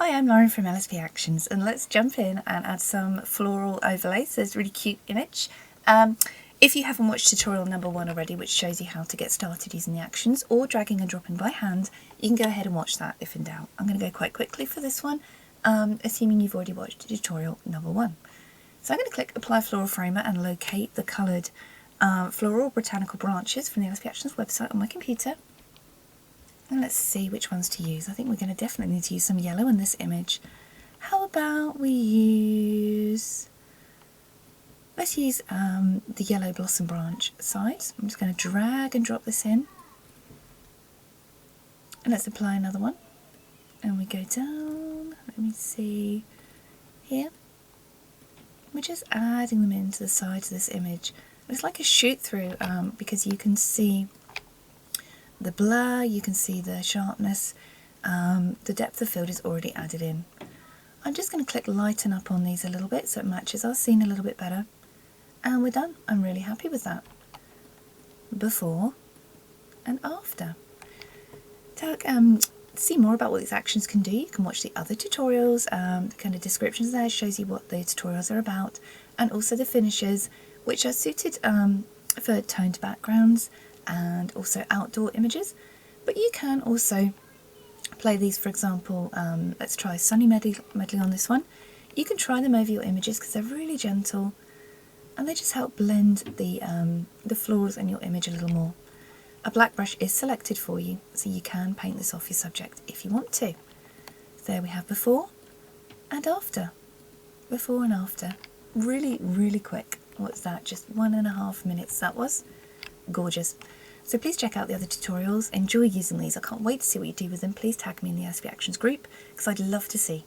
Hi, I'm Lauren from LSP Actions, and let's jump in and add some floral overlays. There's a really cute image. If you haven't watched tutorial number 1 already, which shows you how to get started using the actions or dragging and dropping by hand, you can go ahead and watch that if in doubt. I'm going to go quite quickly for this one, assuming you've already watched tutorial number 1. So I'm going to click Apply Floral Framer and locate the coloured floral botanical branches from the LSP Actions website on my computer. And let's see which ones to use. I think we're going to definitely need to use some yellow in this image. How about let's use the yellow blossom branch sides. I'm just going to drag and drop this in. And let's apply another one. And we go down, let me see, here. We're just adding them into the sides of this image. It's like a shoot through because you can see the blur, you can see the sharpness, the depth of field is already added in. I'm just going to click lighten up on these a little bit so it matches our scene a little bit better. And we're done. I'm really happy with that. Before and after. To see more about what these actions can do, you can watch the other tutorials. The kind of descriptions there shows you what the tutorials are about, and also the finishes, which are suited for toned backgrounds and also outdoor images. But you can also play these, for example, let's try Sunny Medley on this one. You can try them over your images because they're really gentle and they just help blend the florals in your image a little more. A black brush is selected for you, so you can paint this off your subject if you want to. So there we have before and after. Before and after. Really, really quick. What's that? Just 1.5 minutes that was. Gorgeous. So please check out the other tutorials. Enjoy using these. I can't wait to see what you do with them. Please tag me in the LSP Actions group because I'd love to see.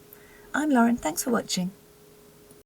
I'm Lauren. Thanks for watching.